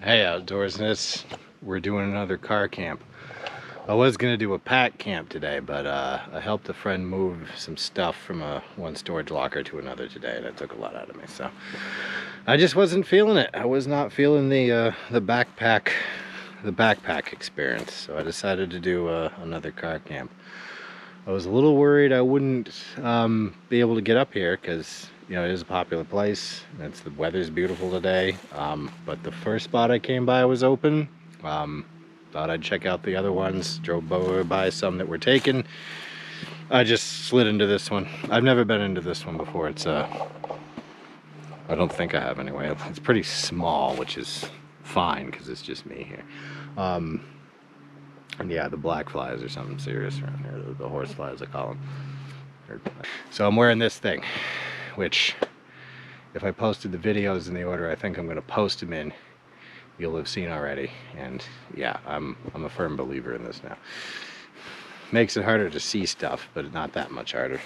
Hey Outdoorsness, we're doing another car camp. I was gonna do a pack camp today, but I helped a friend move some stuff from one storage locker to another today, and it took a lot out of me. So I just wasn't feeling it. I was not feeling the backpack experience. So I decided to do another car camp. I was a little worried I wouldn't be able to get up here because it is a popular place. The weather's beautiful today. But the first spot I came by was open. Thought I'd check out the other ones. Drove by some that were taken. I just slid into this one. I've never been into this one before. I don't think I have anyway. It's pretty small, which is fine because it's just me here. And yeah, the black flies are something serious around here. The horse flies, I call them. So I'm wearing this thing, which if I posted the videos in the order I think I'm going to post them in, you'll have seen already. And yeah, I'm a firm believer in this now. Makes it harder to see stuff, but not that much harder.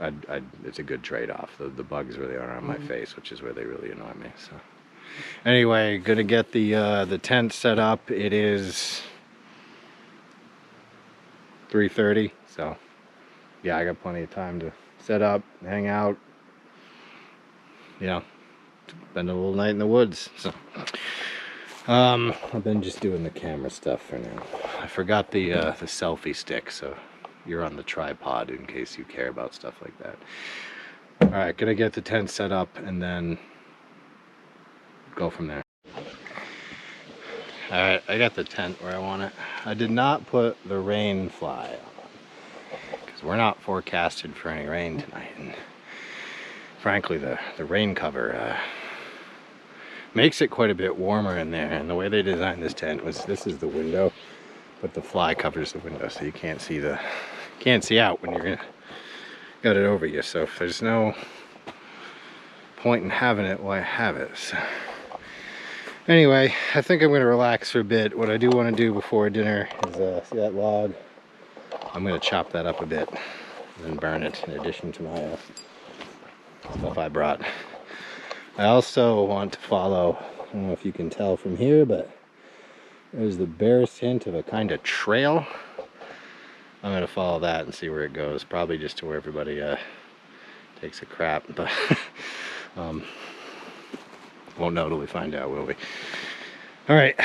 And it's a good trade-off. The bugs really are on my face, which is where they really annoy me. So anyway, gonna get the tent set up. It is 3:30, so yeah, I got plenty of time to set up, hang out, spend a little night in the woods. So I've been just doing the camera stuff for now. I forgot the selfie stick, so you're on the tripod in case you care about stuff like that. All right, gonna get the tent set up and then go from there. All right, I got the tent where I want it. I did not put the rain fly on because we're not forecasted for any rain tonight, and frankly the rain cover makes it quite a bit warmer in there. And the way they designed this tent was, this is the window, but the fly covers the window, so you can't see out when you're got it over you. So if there's no point in having it, why have it? So anyway, I think I'm going to relax for a bit. What I do want to do before dinner is, see that log? I'm going to chop that up a bit and then burn it in addition to my stuff I brought. I also want to follow, I don't know if you can tell from here, but there's the barest hint of a kind of trail. I'm going to follow that and see where it goes. Probably just to where everybody takes a crap, but won't know till we find out, will we? All right.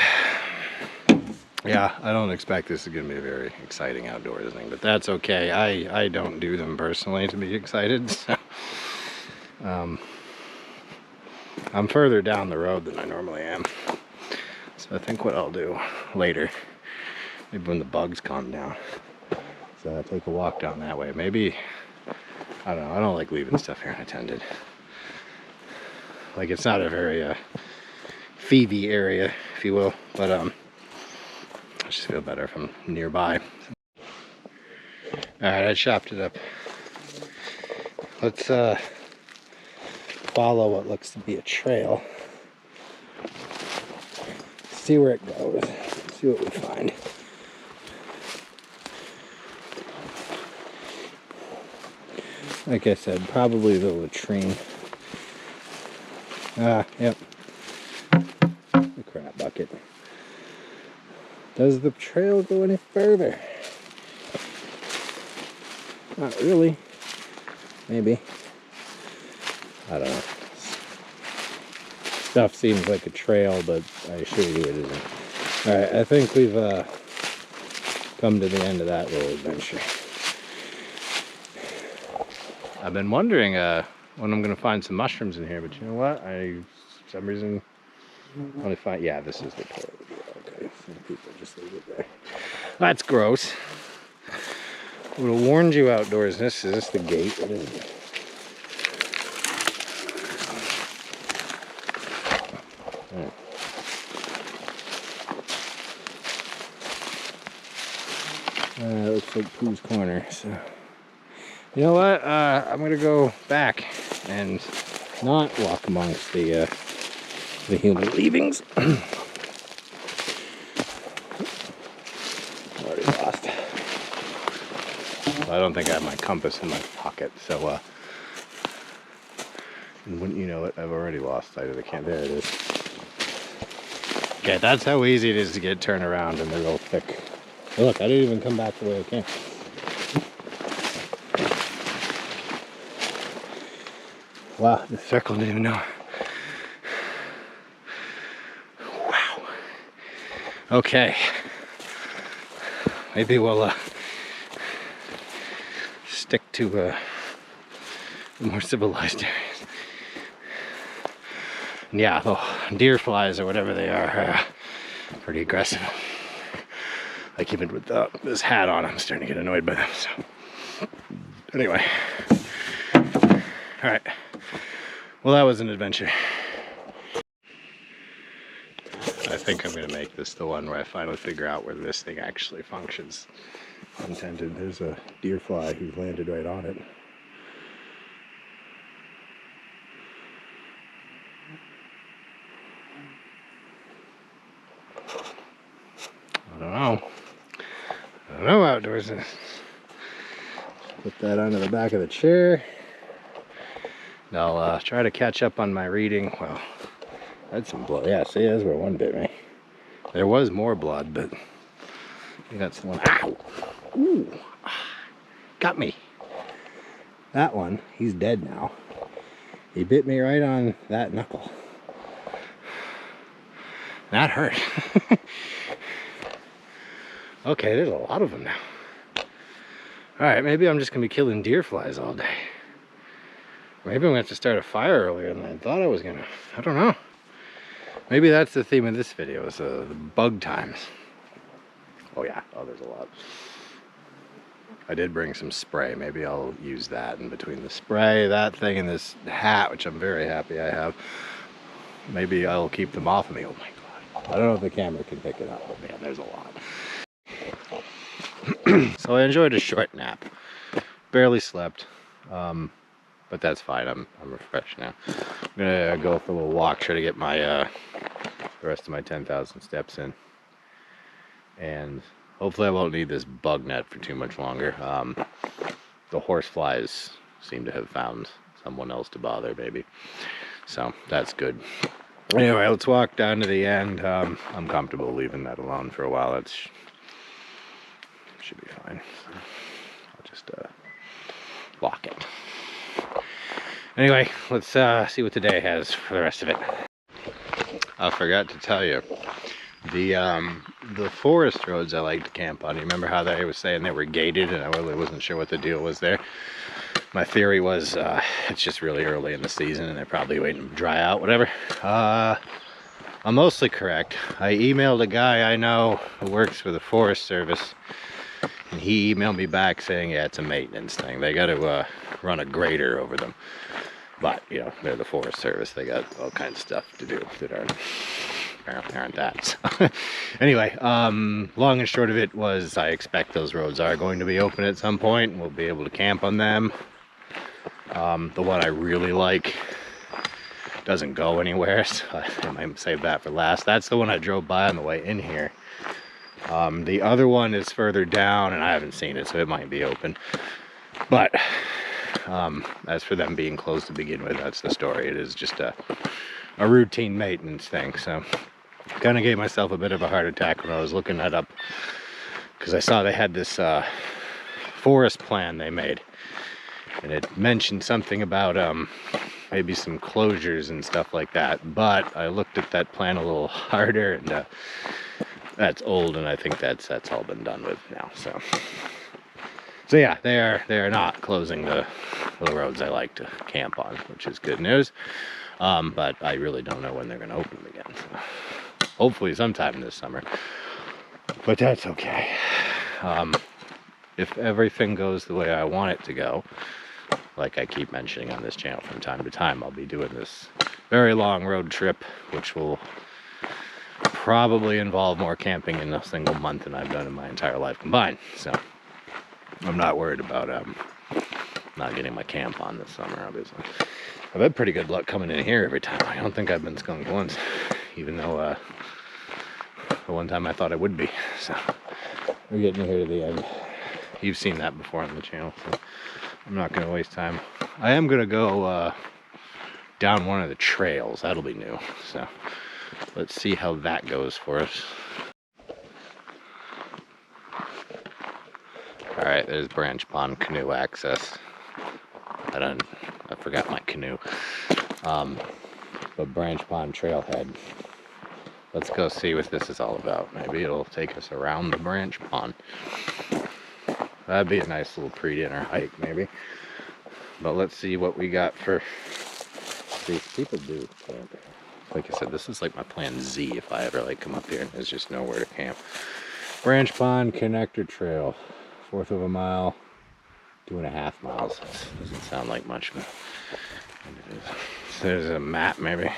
Yeah, I don't expect this is going to be a very exciting outdoors thing, but that's okay. I don't do them personally to be excited, so I'm further down the road than I normally am. So I think what I'll do later, maybe when the bugs calm down, so I take a walk down that way. Maybe, I don't know, I don't like leaving stuff here unattended. Like, it's not a very thievy area, if you will, but I just feel better if I'm nearby. Alright, I chopped it up. Let's follow what looks to be a trail. See where it goes. See what we find. Like I said, probably the latrine. Yep. The crap bucket. Does the trail go any further? Not really. Maybe. I don't know. Stuff seems like a trail, but I assure you it isn't. Alright, I think we've come to the end of that little adventure. I've been wondering when I'm going to find some mushrooms in here, but you know what? For some reason, only find, yeah, this is the toilet. Okay, some people just leave it there. That's gross. I would have warned you, Outdoorsness. Is this the gate? What is it? Looks like Pooh's Corner. So, you know what? I'm gonna go back and not walk amongst the human leavings. Already lost. I don't think I have my compass in my pocket, so and wouldn't you know it, I've already lost sight of the camp. There it is. Okay, that's how easy it is to get turned around, and they're real thick. Oh, look, I didn't even come back the way I came. Wow, the circle didn't even know. Wow. Okay. Maybe we'll stick to more civilized areas. And yeah, the deer flies or whatever they are, pretty aggressive. Like even with this hat on, I'm starting to get annoyed by them. So anyway, all right. Well, that was an adventure. I think I'm gonna make this the one where I finally figure out where this thing actually functions. Unintended. There's a deer fly who landed right on it. I don't know outdoors. Put that onto the back of the chair. And I'll try to catch up on my reading. Well, that's some blood. Yeah, see, that's where one bit me. There was more blood, but I think that's the one. Ow! Ooh! Got me. That one, he's dead now. He bit me right on that knuckle. That hurt. Okay, there's a lot of them now. Alright, maybe I'm just going to be killing deer flies all day. Maybe I'm going to have to start a fire earlier than I thought I was going to. I don't know. Maybe that's the theme of this video, is the bug times. Oh yeah, oh there's a lot. I did bring some spray. Maybe I'll use that in between the spray, that thing, and this hat, which I'm very happy I have. Maybe I'll keep them off of me. Oh my God. I don't know if the camera can pick it up, but man, there's a lot. So I enjoyed a short nap. Barely slept, but that's fine. I'm refreshed now. I'm gonna go for a little walk, try to get my the rest of my 10,000 steps in, and hopefully I won't need this bug net for too much longer. The horse flies seem to have found someone else to bother, maybe, so that's good. Anyway, let's walk down to the end. I'm comfortable leaving that alone for a while. It should be fine. So I'll just lock it. Anyway, let's see what today has for the rest of it. I forgot to tell you, the forest roads I like to camp on. You remember how I was saying they were gated, and I really wasn't sure what the deal was there. My theory was it's just really early in the season, and they're probably waiting to dry out, whatever. I'm mostly correct. I emailed a guy I know who works for the Forest Service, and he emailed me back saying, yeah, it's a maintenance thing. They got to run a grader over them. But, you know, they're the Forest Service. They got all kinds of stuff to do that apparently aren't that. So, anyway, long and short of it was I expect those roads are going to be open at some point, and we'll be able to camp on them. The one I really like doesn't go anywhere, so I might save that for last. That's the one I drove by on the way in here. The other one is further down, and I haven't seen it, so it might be open. But as for them being closed to begin with, that's the story. It is just a routine maintenance thing. So kind of gave myself a bit of a heart attack when I was looking that up, because I saw they had this forest plan they made, and it mentioned something about maybe some closures and stuff like that. But I looked at that plan a little harder, and that's old, and I think that's all been done with now. So yeah, they are not closing the roads I like to camp on, which is good news. But I really don't know when they're going to open them again. So hopefully sometime this summer. But that's okay. If everything goes the way I want it to go, like I keep mentioning on this channel from time to time, I'll be doing this very long road trip, which will probably involve more camping in a single month than I've done in my entire life combined. So I'm not worried about not getting my camp on this summer, obviously. I've had pretty good luck coming in here every time. I don't think I've been skunked once, even though the one time I thought I would be. So we're getting here to the end. You've seen that before on the channel, so I'm not going to waste time. I am going to go down one of the trails. That'll be new. So let's see how that goes for us. All right, there's Branch Pond canoe access. I forgot my canoe. But Branch Pond trailhead. Let's go see what this is all about. Maybe it'll take us around the Branch Pond. That'd be a nice little pre-dinner hike, maybe. But let's see what we got for. These people do camp. Like I said, this is like my plan Z if I ever like come up here and there's just nowhere to camp. Branch Pond Connector Trail, 1/4 of a mile, 2.5 miles. Doesn't sound like much, but it is. So there's a map, maybe.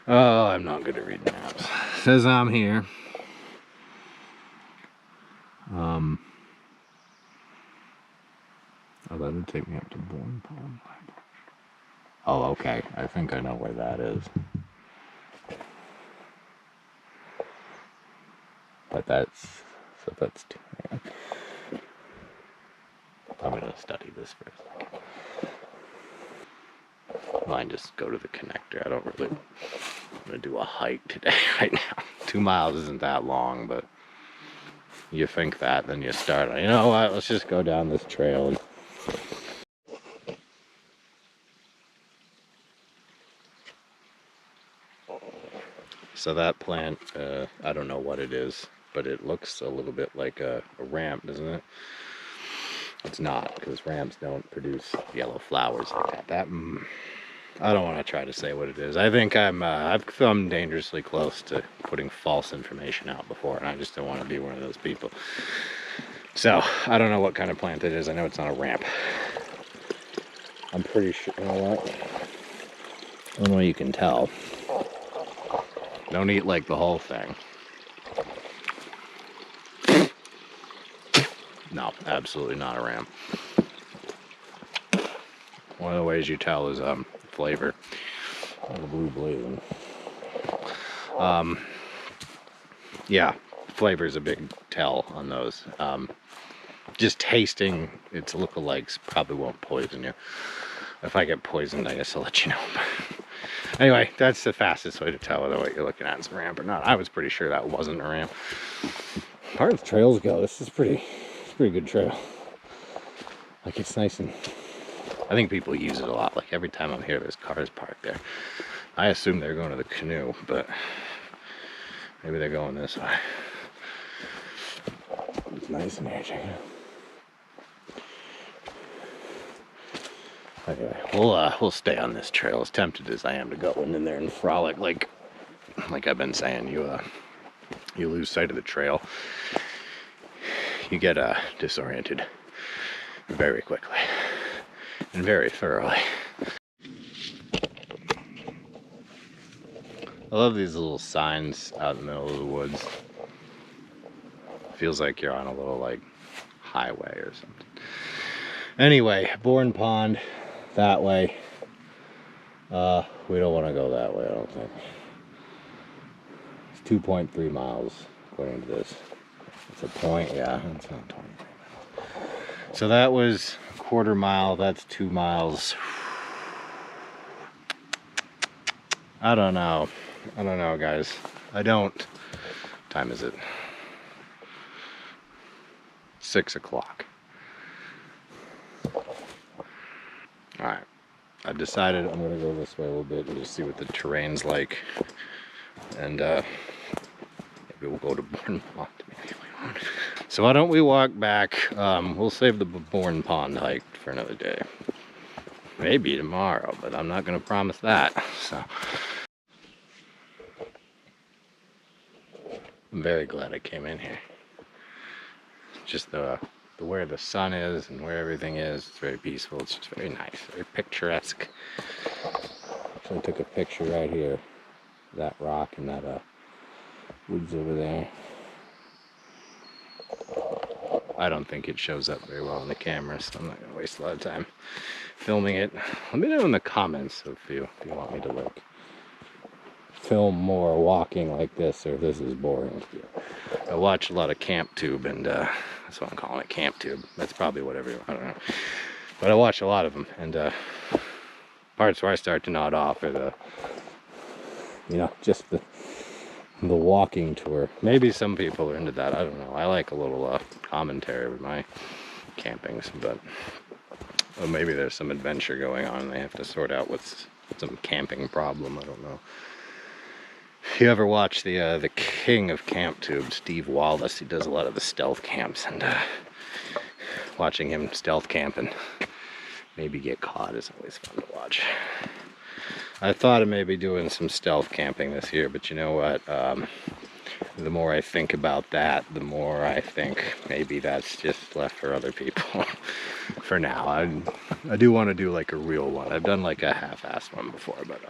Oh, I'm not good at reading maps. It says I'm here. Oh, that'll take me up to Bourne Pond. Oh, okay. I think I know where that is. But that's too bad. I'm gonna study this for a second. Mine just go to the connector. I don't really. I'm gonna do a hike today right now. 2 miles isn't that long, but you think that, then you start. You know what? Let's just go down this trail. So that plant, I don't know what it is, but it looks a little bit like a ramp, doesn't it? It's not, because ramps don't produce yellow flowers like that. I don't want to try to say what it is. I think I've come dangerously close to putting false information out before, and I just don't want to be one of those people. So, I don't know what kind of plant it is. I know it's not a ramp. I'm pretty sure, you know what? I don't know you can tell. Don't eat like the whole thing. No, absolutely not a ramp. One of the ways you tell is flavor. The blue blazing. Yeah, flavor is a big tell on those. Just tasting its lookalikes probably won't poison you. If I get poisoned, I guess I'll let you know. Anyway, that's the fastest way to tell whether what you're looking at is a ramp or not. I was pretty sure that wasn't a ramp. As far as trails go, this is pretty good trail. Like, it's nice, and I think people use it a lot. Like, every time I'm here, there's cars parked there. I assume they're going to the canoe, but maybe they're going this way. It's nice in here, check it out. Anyway, we'll stay on this trail. As tempted as I am to go in there and frolic, like I've been saying, you lose sight of the trail. You get disoriented very quickly and very thoroughly. I love these little signs out in the middle of the woods. Feels like you're on a little like highway or something. Anyway, Bourne Pond, that way. We don't want to go that way, I don't think. It's 2.3 miles according to this. It's a point, yeah, it's not 23 miles. So that was a 1/4 mile, that's 2 miles. I don't know, guys. What time is it? 6 o'clock. Alright, I decided I'm gonna go this way a little bit and just see what the terrain's like. And maybe we'll go to Bourne Pond. Maybe we won't. So why don't we walk back? We'll save the Bourne Pond hike for another day. Maybe tomorrow, but I'm not gonna promise that. So I'm very glad I came in here. Just the where the sun is and where everything is, it's very peaceful. It's just very nice, very picturesque. So I took a picture right here, that rock and that woods over there. I don't think it shows up very well on the camera, so I'm not gonna waste a lot of time filming it. Let me know in the comments if you want me to like film more walking like this, or if this is boring to you. I watch a lot of CampTube, and that's what I'm calling it, CampTube. That's probably whatever, I don't know. But I watch a lot of them, and parts where I start to nod off are You know, just the walking tour. Maybe some people are into that. I don't know. I like a little commentary with my campings, but maybe there's some adventure going on and they have to sort out what's some camping problem. I don't know. You ever watch the king of camp tube, Steve Wallace? He does a lot of the stealth camps, and watching him stealth camp and maybe get caught is always fun to watch. I thought of maybe doing some stealth camping this year, but you know what? The more I think about that, the more I think maybe that's just left for other people for now. I do want to do like a real one. I've done like a half-assed one before, but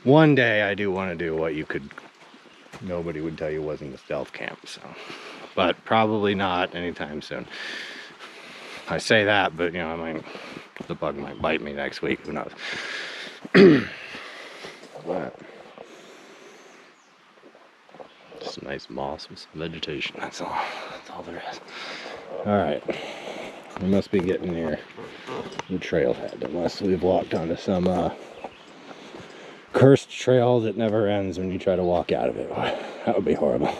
one day I do want to do what nobody would tell you wasn't a stealth camp, so. But probably not anytime soon. I say that, but you know, the bug might bite me next week, who knows. But just nice moss with some vegetation, that's all there is. Alright, we must be getting near the trailhead, unless we've walked onto some cursed trail that never ends when you try to walk out of it. That would be horrible.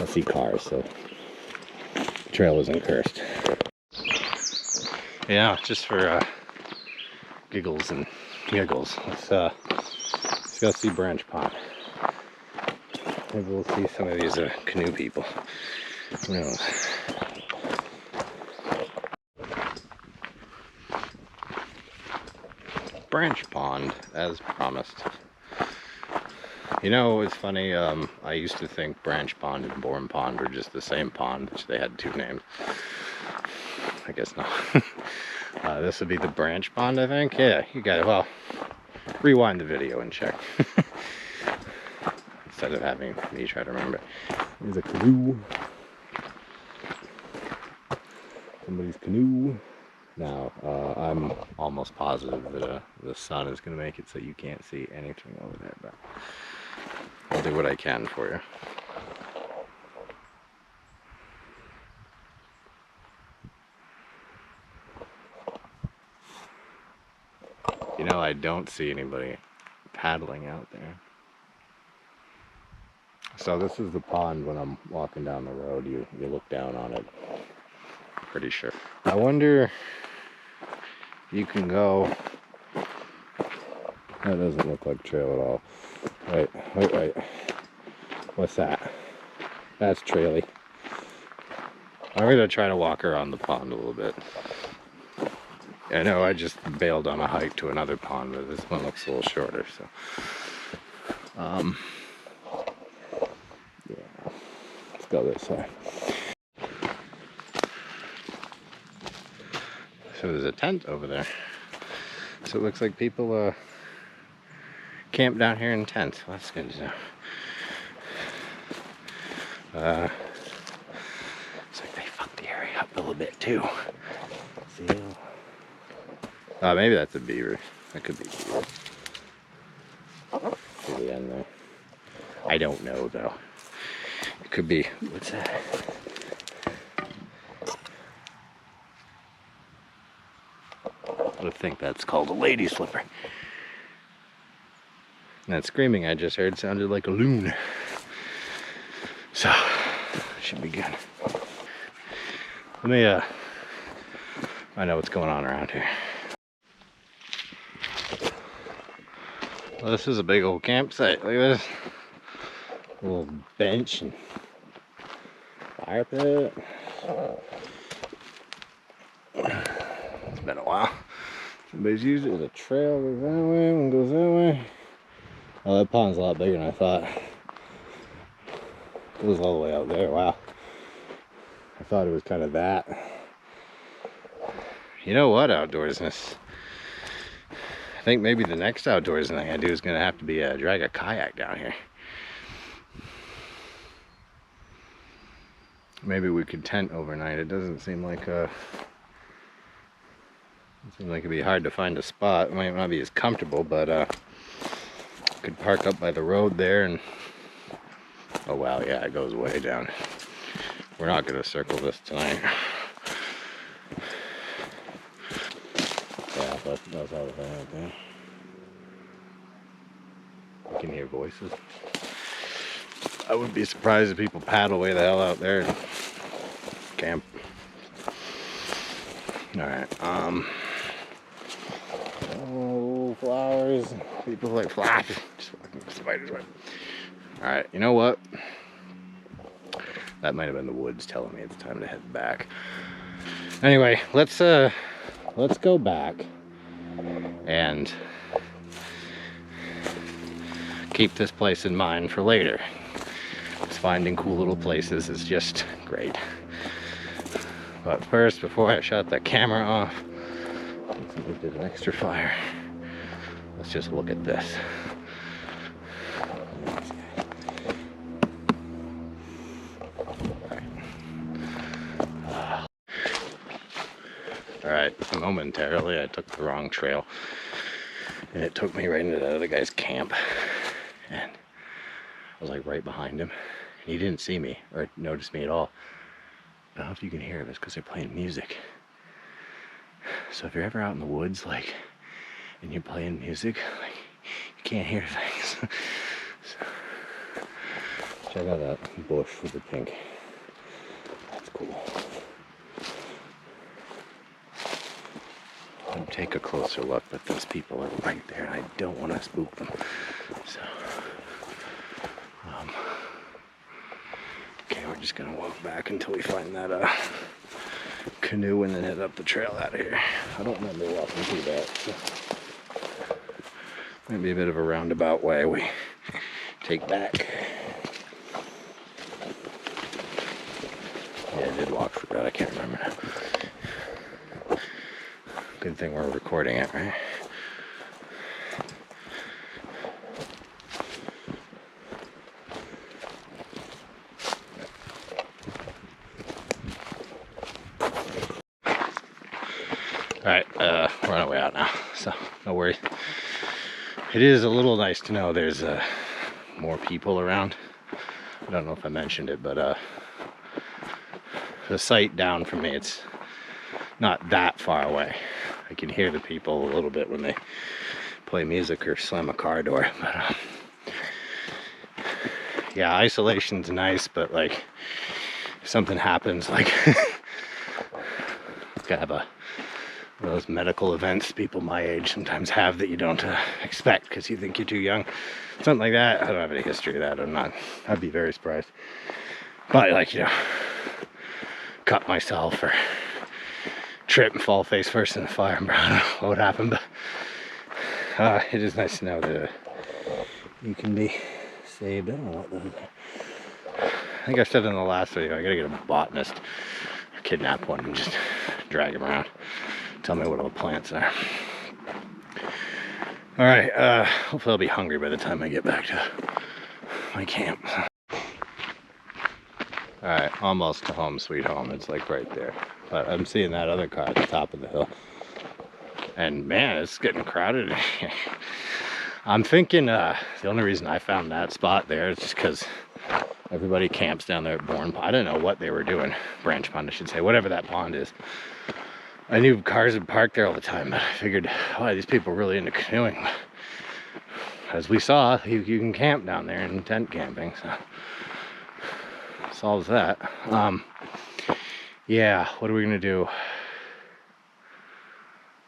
I see cars, so the trail isn't cursed. Yeah, just for giggles and giggles. Let's go see Branch Pond. Maybe we'll see some of these canoe people. Who knows? Branch Pond, as promised. You know, it's funny, I used to think Branch Pond and Bourne Pond were just the same pond, which they had two names. I guess not. This would be the Branch Pond, I think. Yeah, you got it. Well, rewind the video and check. Instead of having me try to remember. There's a canoe. Somebody's canoe. Now, I'm almost positive that the sun is going to make it so you can't see anything over there, but I'll do what I can for you. You know, I don't see anybody paddling out there. So this is the pond when I'm walking down the road. You look down on it. Pretty sure. I wonder if you can go. That doesn't look like trail at all. Wait. What's that? That's traily. I'm gonna try to walk around the pond a little bit. I know I just bailed on a hike to another pond, but this one looks a little shorter, so. Yeah. Let's go this way. So there's a tent over there. So it looks like people camp down here in tents. Well, that's good to know. Looks like they fucked the area up a little bit too. See? Maybe that's a beaver. That could be beaver. See the end there. I don't know though. It could be. What's that? I think that's called a lady slipper. And that screaming I just heard sounded like a loon. So, should be good. Let me find out what's going on around here. Well, this is a big old campsite. Look at this. A little bench and fire pit. It's been a while. Somebody's used it as a trail. Goes that way, one goes that way. Oh, that pond's a lot bigger than I thought. It was all the way out there. Wow. I thought it was kind of that. You know what, outdoorsness? I think maybe the next outdoors thing I do is going to have to be drag a kayak down here. Maybe we could tent overnight. It doesn't seem like it'd be hard to find a spot. It might not be as comfortable, but could park up by the road there and oh wow, yeah, it goes way down. We're not going to circle this tonight. Yeah, that's all the thing right there. can hear voices. I wouldn't be surprised if people paddle way the hell out there and camp. Alright, oh, flowers. People like flowers. Just walking the spider's web. Alright, you know what? That might have been the woods telling me it's time to head back. Anyway, let's go back and keep this place in mind for later. Because finding cool little places is just great. But first, before I shut the camera off, since we did an extra fire, let's just look at this. Alright, momentarily I took the wrong trail and it took me right into that other guy's camp, and I was like right behind him and he didn't see me or notice me at all. I don't know if you can hear it, it's because they're playing music. So if you're ever out in the woods, like, and you're playing music, like, you can't hear things. So, check out that bush with the pink. That's cool. I'll take a closer look, but those people are right there, and I don't want to spook them. So, okay, we're just gonna walk back until we find that canoe and then head up the trail out of here. I don't remember walking through that. So. Might be a bit of a roundabout way we take back. Yeah, I did walk through that. I can't remember now. Good thing we're recording it, right? Alright, we're on our way out now, so no worries. It is a little nice to know there's more people around. I don't know if I mentioned it, but the site down from me, it's not that far away. I can hear the people a little bit when they play music or slam a car door, but yeah, isolation's nice, but like if something happens, like it's kind of one of those medical events people my age sometimes have that you don't expect because you think you're too young. Something like that. I don't have any history of that. I'd be very surprised. But like, you know, cut myself or trip and fall face first in the fire. I don't know what would happen, but it is nice to know that you can be saved. I don't know what I think I said in the last video, I gotta get a botanist or kidnap one and just drag him around. Tell me what all the plants are. Alright, hopefully I'll be hungry by the time I get back to my camp. Alright, almost to home sweet home. It's like right there. But I'm seeing that other car at the top of the hill. And man, it's getting crowded. I'm thinking the only reason I found that spot there is just because everybody camps down there at Bourne Pond. I didn't know what they were doing. Branch Pond, I should say. Whatever that pond is. I knew cars would park there all the time, but I figured, oh, these people are really into canoeing. As we saw, you can camp down there in tent camping, so solves that. Yeah, what are we gonna do?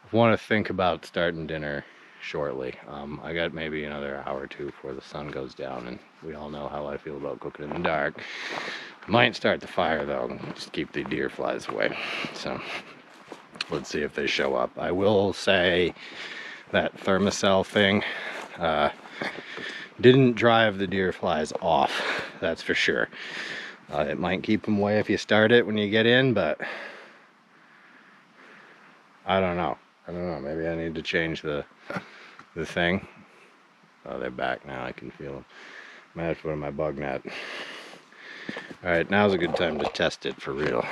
I want to think about starting dinner shortly. I got maybe another hour or two before the sun goes down, and we all know how I feel about cooking in the dark. Might start the fire though, just keep the deer flies away. So let's see if they show up. I will say that Thermacell thing didn't drive the deer flies off, that's for sure. It might keep them away if you start it when you get in, but I don't know. Maybe I need to change the thing. Oh, they're back now. I can feel them. Might have to put in my bug net. Alright, now's a good time to test it for real.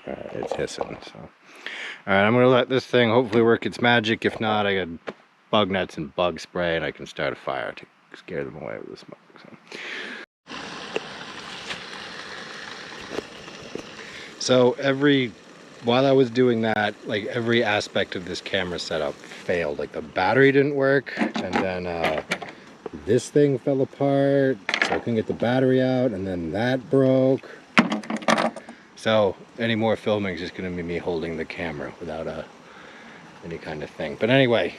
Alright, it's hissing, so. Alright, I'm gonna let this thing hopefully work its magic. If not, I got bug nets and bug spray, and I can start a fire to scare them away with the smoke. So every while I was doing that, like every aspect of this camera setup failed. Like the battery didn't work, and then this thing fell apart, so I couldn't get the battery out, and then that broke. So any more filming is just gonna be me holding the camera without any kind of thing. But anyway,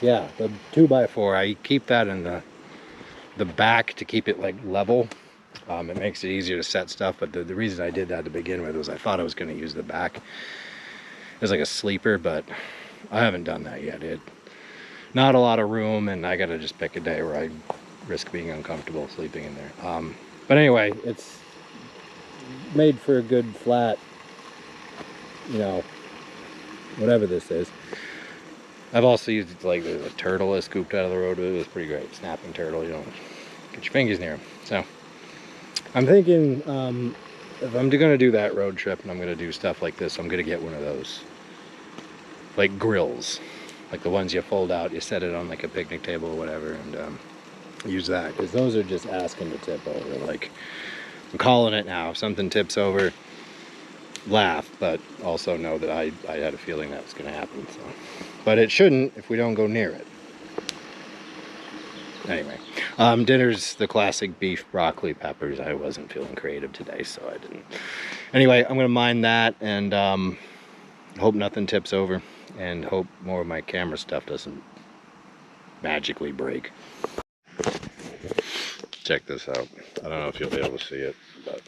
yeah, the 2x4, I keep that in the back to keep it like level. It makes it easier to set stuff, but the reason I did that to begin with was I thought I was going to use the back as like a sleeper, but I haven't done that yet. Not a lot of room, and I got to just pick a day where I risk being uncomfortable sleeping in there. But anyway, it's made for a good flat, you know, whatever this is. I've also used it like there's a turtle I scooped out of the road. It was pretty great. Snapping turtle, you don't get your fingers near him. So I'm thinking if I'm gonna do that road trip and I'm gonna do stuff like this, I'm gonna get one of those like grills, like the ones you fold out, you set it on like a picnic table or whatever, and use that, because those are just asking to tip over. Like, I'm calling it now. If something tips over, laugh, but also know that I had a feeling that was going to happen. So, but it shouldn't if we don't go near it. Anyway, dinner's the classic beef, broccoli, peppers. I wasn't feeling creative today, so I didn't. Anyway, I'm going to mine that, and hope nothing tips over, and hope more of my camera stuff doesn't magically break. Check this out. I don't know if you'll be able to see it, but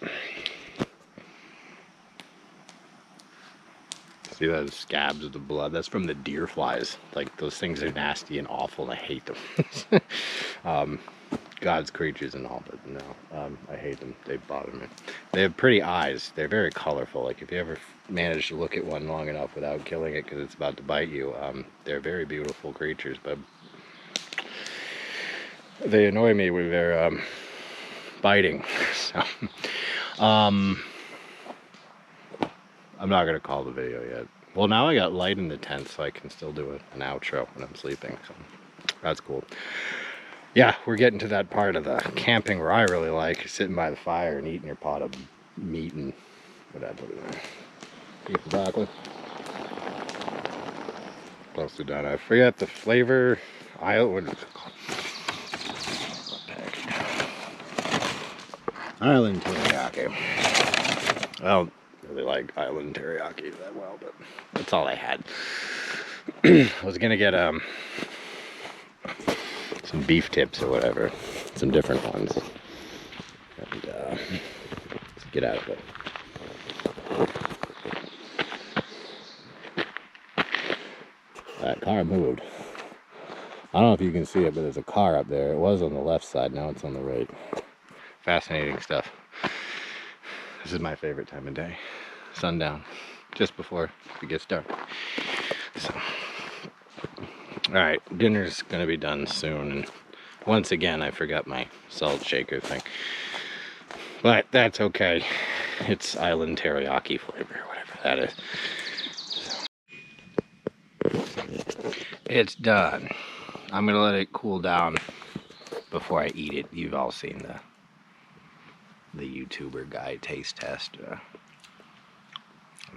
see those scabs of the blood? That's from the deer flies. Like, those things are nasty and awful, and I hate them. God's creatures and all, but no, I hate them. They bother me. They have pretty eyes. They're very colorful. Like, if you ever manage to look at one long enough without killing it because it's about to bite you, they're very beautiful creatures, but they annoy me with their biting. So, I'm not gonna call the video yet. Well, now I got light in the tent, so I can still do an outro when I'm sleeping. So that's cool. Yeah, we're getting to that part of the camping where I really like sitting by the fire and eating your pot of meat and what I put in there. Beef and broccoli. Close to done. I forget the flavor. What is it called? Island teriyaki. I don't really like island teriyaki that well, but that's all I had. I was gonna get some beef tips or whatever, some different ones, and let's get out of it. That car moved. I don't know if you can see it, but there's a car up there. It was on the left side, now it's on the right. Fascinating stuff. This is my favorite time of day. Sundown, just before it gets dark. So, alright, dinner's gonna be done soon, and once again I forgot my salt shaker thing. But that's okay. It's island teriyaki flavor, whatever that is. So, it's done. I'm gonna let it cool down before I eat it. You've all seen the YouTuber guy taste test.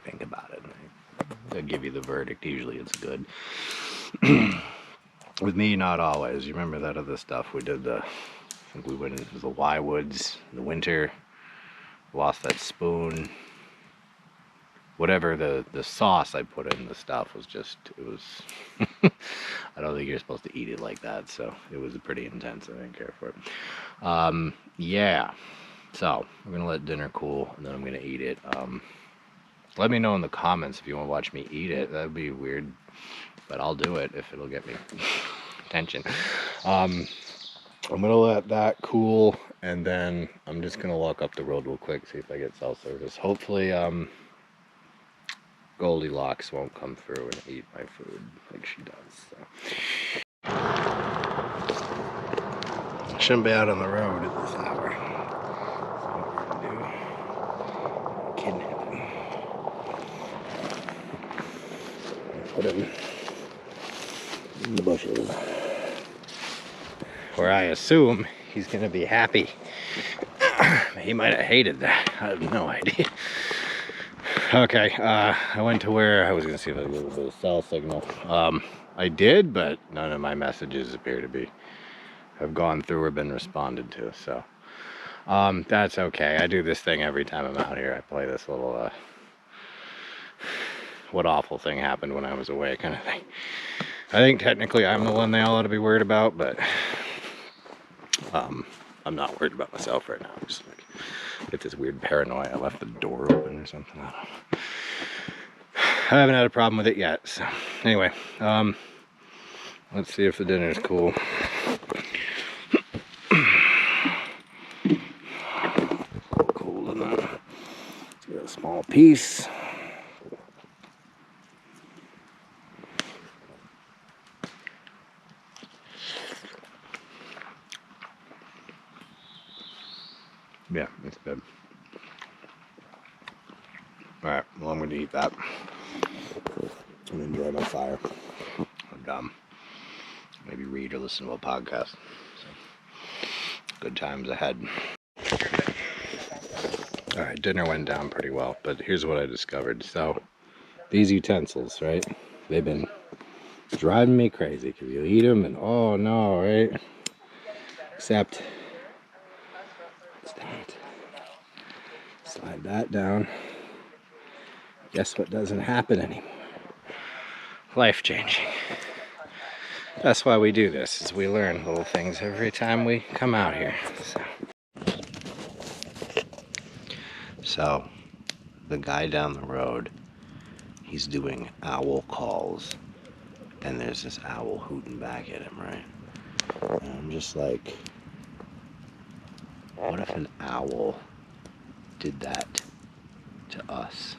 Think about it. They'll give you the verdict. Usually it's good. With me, not always. You remember that other stuff we did? I think we went into the Y Woods in the winter. Lost that spoon. Whatever the sauce I put in the stuff was just, it was, I don't think you're supposed to eat it like that, so it was pretty intense. I didn't care for it. Yeah, so I'm gonna let dinner cool, and then I'm gonna eat it. Let me know in the comments if you want to watch me eat it. That'd be weird, but I'll do it if it'll get me attention. I'm gonna let that cool, and then I'm just gonna walk up the road real quick, see if I get cell service. Hopefully, Goldilocks won't come through and eat my food like she does. So. Shouldn't be out on the road at this hour. So what we're gonna do? Kidnap him. Put him in the bushes, where I assume he's gonna be happy. He might have hated that. I have no idea. Okay, I went to where I was gonna see if I could get a little bit of cell signal. I did, but none of my messages appear to have gone through or been responded to. So, that's okay. I do this thing every time I'm out here. I play this little what awful thing happened when I was away kind of thing. I think technically I'm the one they all ought to be worried about, but I'm not worried about myself right now. I'm just like get this weird paranoia. I left the door open or something. I don't know. I haven't had a problem with it yet. So anyway, let's see if the dinner is cool. Cool enough. Let's get a small piece. Yeah, it's good. Alright, well, I'm going to eat that and enjoy my fire. And maybe read or listen to a podcast. So, good times ahead. Alright, dinner went down pretty well, but here's what I discovered. So, these utensils, right? They've been driving me crazy because you eat them and oh no, right? Except, slide that down. Guess what doesn't happen anymore? Life changing. That's why we do this, is we learn little things every time we come out here. So the guy down the road, he's doing owl calls, and there's this owl hooting back at him, right? And I'm just like, what if an owl did that to us?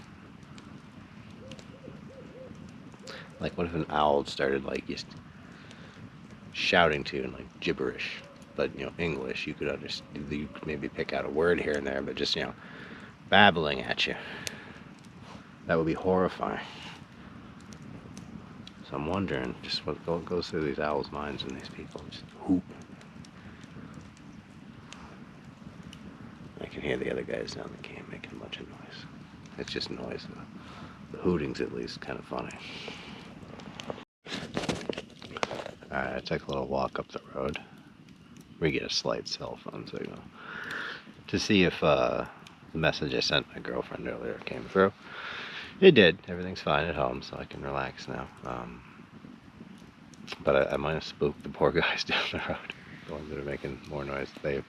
Like, what if an owl started like just shouting to you in like gibberish, but English? You could understand. You could maybe pick out a word here and there, but just babbling at you. That would be horrifying. So I'm wondering just what goes through these owls' minds and these people just hoop. I can hear the other guys down the camp making a bunch of noise. It's just noise. The hooting's at least kind of funny. Alright, I took a little walk up the road. We get a slight cell phone signal to see if the message I sent my girlfriend earlier came through. It did. Everything's fine at home, so I can relax now. But I might have spooked the poor guys down the road. The ones that are making more noise. They're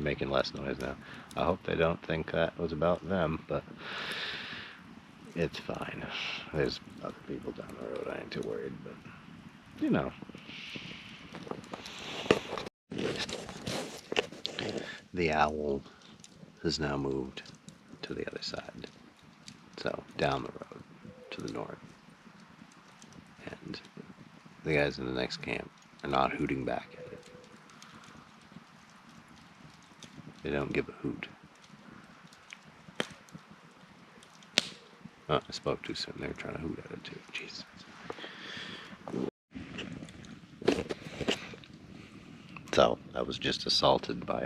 making less noise now. I hope they don't think that was about them, but it's fine. There's other people down the road. I ain't too worried, but the owl has now moved to the other side. So down the road to the north. And the guys in the next camp are not hooting back at it. They don't give a hoot. Oh, I spoke too soon. They were trying to hoot at it too. Jesus. So I was just assaulted by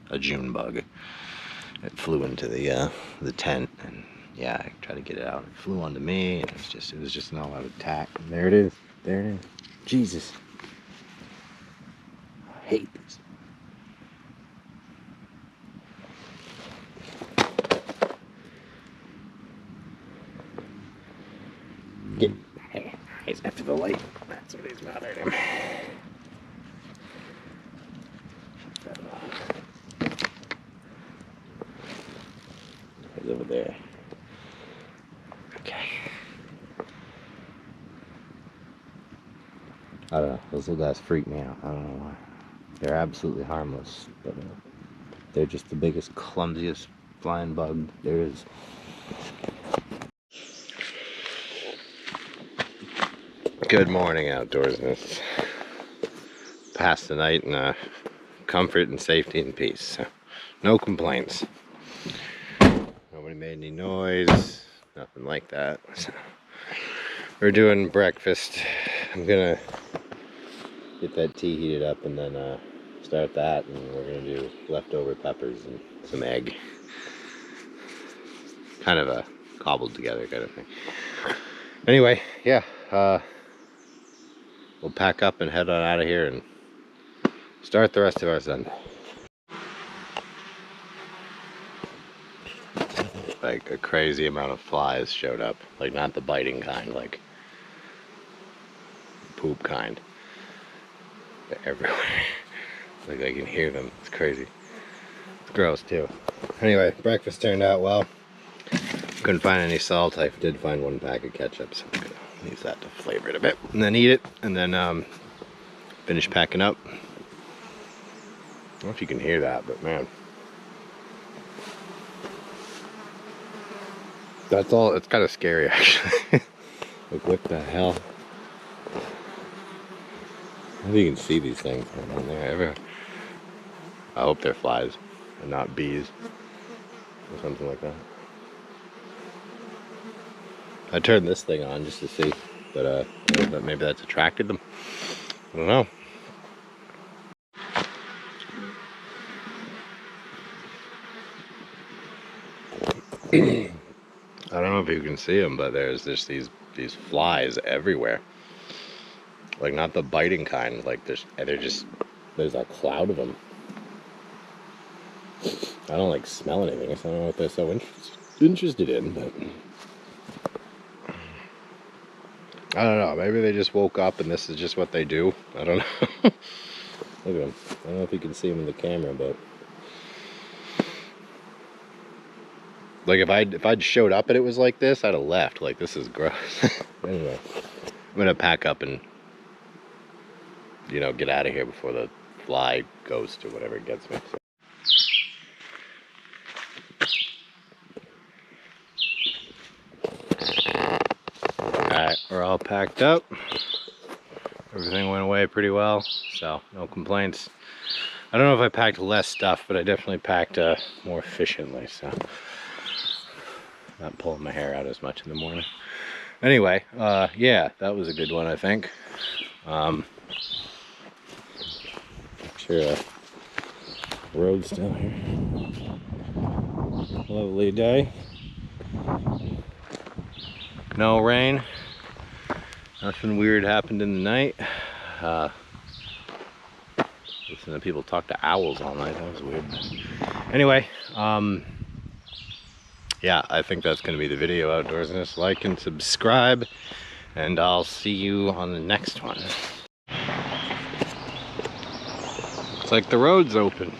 a June bug. It flew into the tent, and yeah, I tried to get it out. It flew onto me, and it was just an all-out attack. And there it is. There it is. Jesus. I hate this. He's after the light. That's what he's bothering him. He's over there. Okay. I don't know. Those little guys freak me out. I don't know why. They're absolutely harmless, but they're just the biggest, clumsiest flying bug there is. Good morning, outdoorsness. Passed the night in comfort and safety and peace. So, no complaints. Nobody made any noise. Nothing like that. So, we're doing breakfast. I'm gonna get that tea heated up and then start that, and we're gonna do leftover peppers and some egg. Kind of a cobbled together kind of thing. Anyway, yeah, we'll pack up and head on out of here and start the rest of our Sunday. Like a crazy amount of flies showed up, like not the biting kind, like poop kind. They're everywhere. Like I can hear them. It's crazy. It's gross too. Anyway, breakfast turned out well. Couldn't find any salt. I did find one pack of ketchup, so I'm gonna use that to flavor it a bit, and then eat it, and then finish packing up. I don't know if you can hear that, but man, that's all. It's kind of scary actually. Like what the hell? I don't know if you can see these things down there. I hope they're flies and not bees or something like that. I turned this thing on just to see, but maybe that's attracted them. I don't know. I don't know if you can see them, but there's just these flies everywhere. Like not the biting kind. Like there's a cloud of them. I don't like smell anything. So I don't know what they're so interested in, but I don't know. Maybe they just woke up and this is just what they do. I don't know. Look at them. I don't know if you can see them in the camera, but like if I'd showed up and it was like this, I'd have left. Like this is gross. Anyway, I'm gonna pack up and get out of here before the fly ghost or whatever gets me. So. Alright, we're all packed up. Everything went away pretty well, so no complaints. I don't know if I packed less stuff, but I definitely packed more efficiently, so not pulling my hair out as much in the morning. Anyway, yeah, that was a good one, I think. Sure, road's still here. Lovely day. No rain. Nothing weird happened in the night. Listen to people talk to owls all night. That was weird. Anyway, yeah, I think that's going to be the video, Outdoorsness. Like and subscribe, and I'll see you on the next one. It's like the road's open.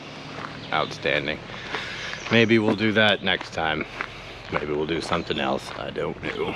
Outstanding. Maybe we'll do that next time. Maybe we'll do something else. I don't know.